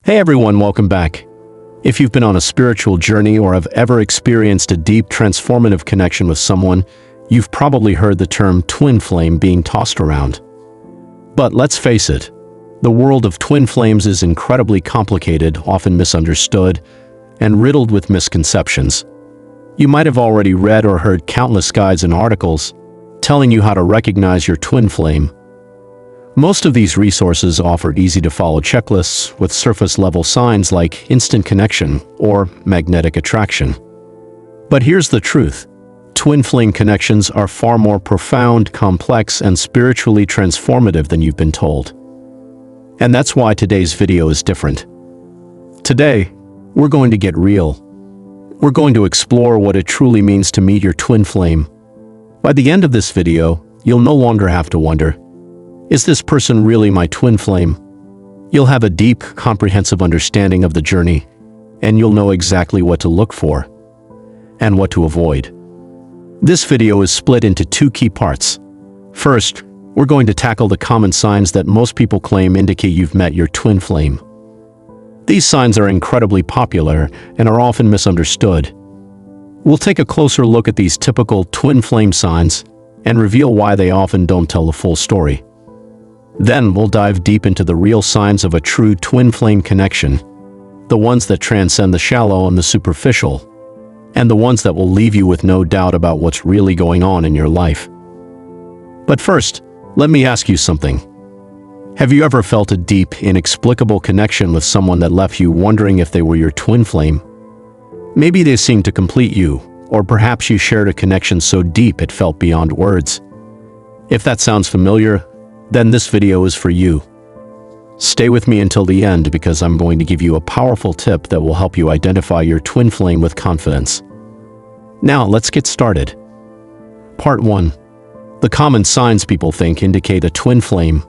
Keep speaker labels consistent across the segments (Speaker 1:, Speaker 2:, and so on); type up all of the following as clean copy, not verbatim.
Speaker 1: Hey everyone, welcome back. If you've been on a spiritual journey or have ever experienced a deep, transformative connection with someone, you've probably heard the term twin flame being tossed around. But let's face it, the world of twin flames is incredibly complicated, often misunderstood, and riddled with misconceptions. You might have already read or heard countless guides and articles telling you how to recognize your twin flame. Most of these resources offer easy-to-follow checklists with surface-level signs like instant connection or magnetic attraction. But here's the truth. Twin flame connections are far more profound, complex, and spiritually transformative than you've been told. And that's why today's video is different. Today, we're going to get real. We're going to explore what it truly means to meet your twin flame. By the end of this video, you'll no longer have to wonder, is this person really my twin flame? You'll have a deep, comprehensive understanding of the journey, and you'll know exactly what to look for and what to avoid. This video is split into two key parts. First, we're going to tackle the common signs that most people claim indicate you've met your twin flame. These signs are incredibly popular and are often misunderstood. We'll take a closer look at these typical twin flame signs and reveal why they often don't tell the full story. Then we'll dive deep into the real signs of a true twin flame connection, the ones that transcend the shallow and the superficial, and the ones that will leave you with no doubt about what's really going on in your life. But first, let me ask you something. Have you ever felt a deep, inexplicable connection with someone that left you wondering if they were your twin flame? Maybe they seemed to complete you, or perhaps you shared a connection so deep it felt beyond words. If that sounds familiar, then this video is for you. Stay with me until the end because I'm going to give you a powerful tip that will help you identify your twin flame with confidence. Now, let's get started. Part 1. The common signs people think indicate a twin flame.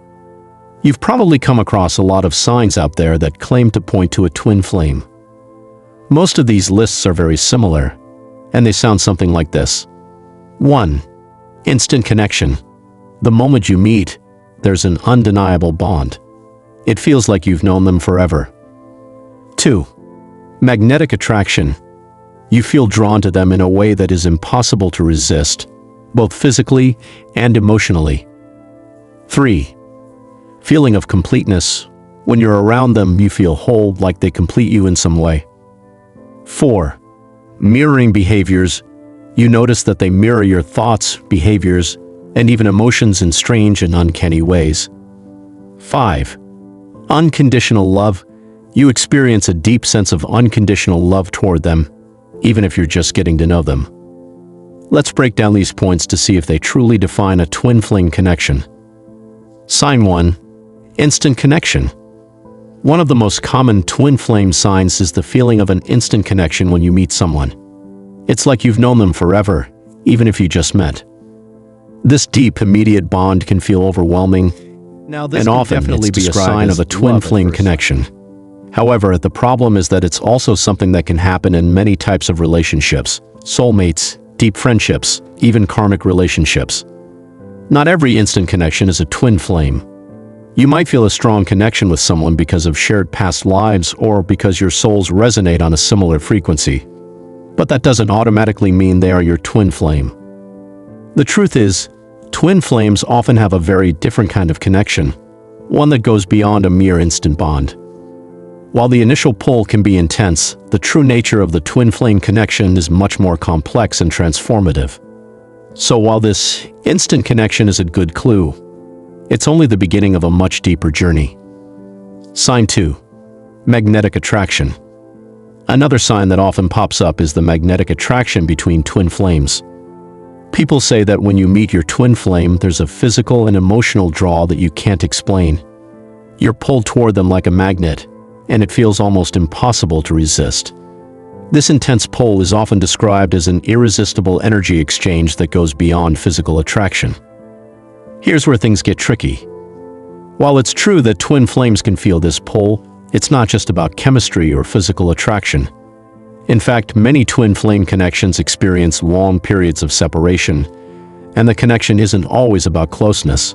Speaker 1: You've probably come across a lot of signs out there that claim to point to a twin flame. Most of these lists are very similar, and they sound something like this. 1. Instant connection. The moment you meet, there's an undeniable bond. It feels like you've known them forever. 2. Magnetic attraction. You feel drawn to them in a way that is impossible to resist, both physically and emotionally. 3. Feeling of completeness. When you're around them, you feel whole, like they complete you in some way. 4. Mirroring behaviors. You notice that they mirror your thoughts, behaviors, and even emotions in strange and uncanny ways. 5. Unconditional love. You experience a deep sense of unconditional love toward them, even if you're just getting to know them. Let's break down these points to see if they truly define a twin flame connection. Sign 1. Instant connection. One of the most common twin flame signs is the feeling of an instant connection when you meet someone. It's like you've known them forever, even if you just met. This deep, immediate bond can feel overwhelming, and often definitely be a sign of a twin flame connection. However, the problem is that it's also something that can happen in many types of relationships, soulmates, deep friendships, even karmic relationships. Not every instant connection is a twin flame. You might feel a strong connection with someone because of shared past lives or because your souls resonate on a similar frequency. But that doesn't automatically mean they are your twin flame. The truth is, twin flames often have a very different kind of connection, one that goes beyond a mere instant bond. While the initial pull can be intense, the true nature of the twin flame connection is much more complex and transformative. So while this instant connection is a good clue, it's only the beginning of a much deeper journey. Sign 2. Magnetic attraction. Another sign that often pops up is the magnetic attraction between twin flames. People say that when you meet your twin flame, there's a physical and emotional draw that you can't explain. You're pulled toward them like a magnet, and it feels almost impossible to resist. This intense pull is often described as an irresistible energy exchange that goes beyond physical attraction. Here's where things get tricky. While it's true that twin flames can feel this pull, it's not just about chemistry or physical attraction. In fact, many twin flame connections experience long periods of separation, and the connection isn't always about closeness.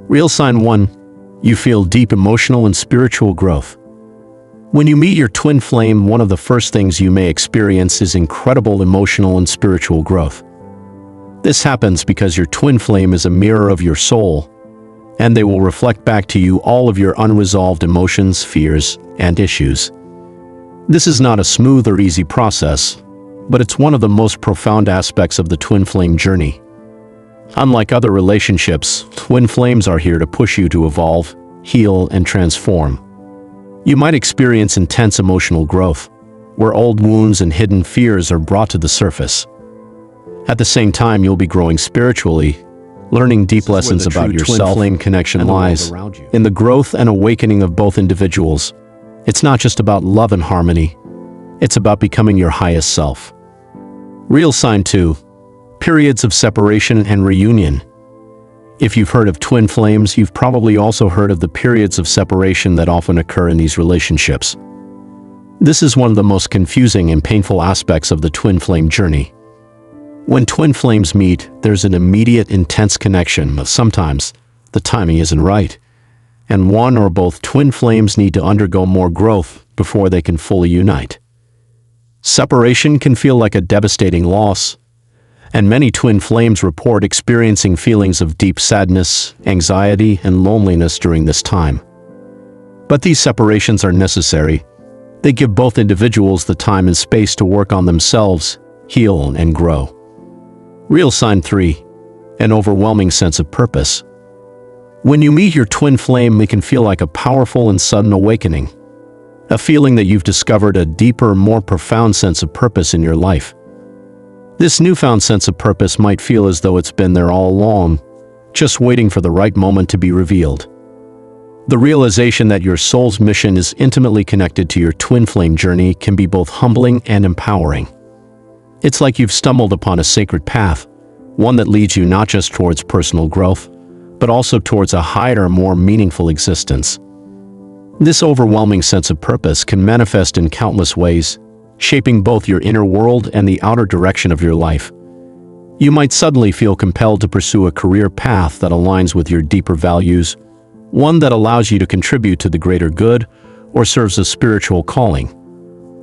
Speaker 1: Real sign 1. You feel deep emotional and spiritual growth. When you meet your twin flame, one of the first things you may experience is incredible emotional and spiritual growth. This happens because your twin flame is a mirror of your soul, and they will reflect back to you all of your unresolved emotions, fears, and issues. This is not a smooth or easy process, but it's one of the most profound aspects of the twin flame journey. Unlike other relationships, twin flames are here to push you to evolve, heal, and transform. You might experience intense emotional growth, where old wounds and hidden fears are brought to the surface. At the same time, you'll be growing spiritually, learning deep lessons about yourself. Twin flame connection lies in the growth and awakening of both individuals. It's not just about love and harmony, it's about becoming your highest self. Real sign 2. Periods of separation and reunion. If you've heard of twin flames, you've probably also heard of the periods of separation that often occur in these relationships. This is one of the most confusing and painful aspects of the twin flame journey. When twin flames meet, there's an immediate, intense connection, but sometimes the timing isn't right, and one or both twin flames need to undergo more growth before they can fully unite. Separation can feel like a devastating loss, and many twin flames report experiencing feelings of deep sadness, anxiety, and loneliness during this time. But these separations are necessary. They give both individuals the time and space to work on themselves, heal, and grow. Real sign 3. An overwhelming sense of purpose. When you meet your twin flame, it can feel like a powerful and sudden awakening, a feeling that you've discovered a deeper, more profound sense of purpose in your life. This newfound sense of purpose might feel as though it's been there all along, just waiting for the right moment to be revealed. The realization that your soul's mission is intimately connected to your twin flame journey can be both humbling and empowering. It's like you've stumbled upon a sacred path, one that leads you not just towards personal growth, but also towards a higher, more meaningful existence. This overwhelming sense of purpose can manifest in countless ways, shaping both your inner world and the outer direction of your life. You might suddenly feel compelled to pursue a career path that aligns with your deeper values, one that allows you to contribute to the greater good or serves a spiritual calling.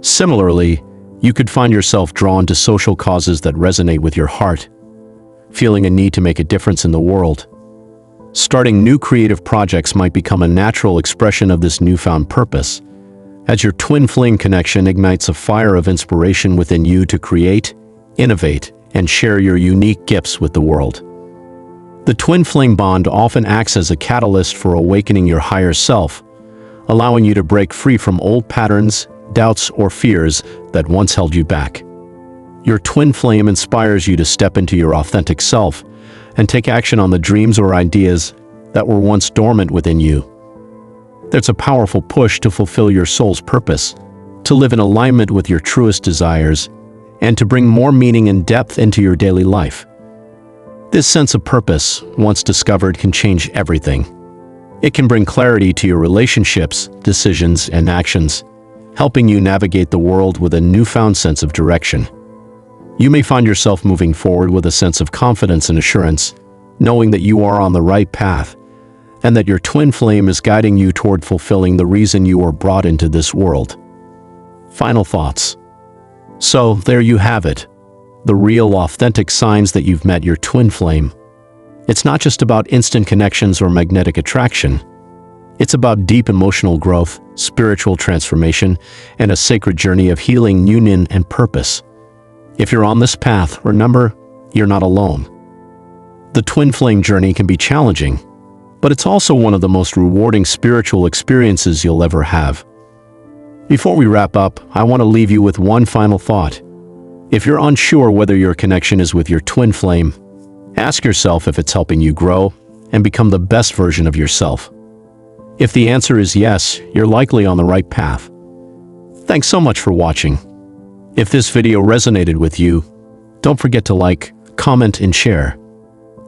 Speaker 1: Similarly, you could find yourself drawn to social causes that resonate with your heart, feeling a need to make a difference in the world. Starting new creative projects might become a natural expression of this newfound purpose, as your twin flame connection ignites a fire of inspiration within you to create, innovate, and share your unique gifts with the world. The twin flame bond often acts as a catalyst for awakening your higher self, allowing you to break free from old patterns, doubts, or fears that once held you back. Your twin flame inspires you to step into your authentic self and take action on the dreams or ideas that were once dormant within you. There's a powerful push to fulfill your soul's purpose, to live in alignment with your truest desires, and to bring more meaning and depth into your daily life. This sense of purpose, once discovered, can change everything. It can bring clarity to your relationships, decisions, and actions, helping you navigate the world with a newfound sense of direction. You may find yourself moving forward with a sense of confidence and assurance, knowing that you are on the right path, and that your twin flame is guiding you toward fulfilling the reason you were brought into this world. Final thoughts. So, there you have it. The real, authentic signs that you've met your twin flame. It's not just about instant connections or magnetic attraction. It's about deep emotional growth, spiritual transformation, and a sacred journey of healing, union, and purpose. If you're on this path, remember, you're not alone. The twin flame journey can be challenging, but it's also one of the most rewarding spiritual experiences you'll ever have. Before we wrap up, I want to leave you with one final thought. If you're unsure whether your connection is with your twin flame, ask yourself if it's helping you grow and become the best version of yourself. If the answer is yes, you're likely on the right path. Thanks so much for watching. If this video resonated with you, don't forget to like, comment, and share.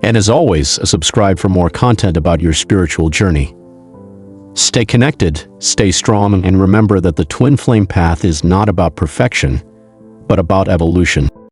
Speaker 1: And as always, subscribe for more content about your spiritual journey. Stay connected, stay strong, and remember that the twin flame path is not about perfection, but about evolution.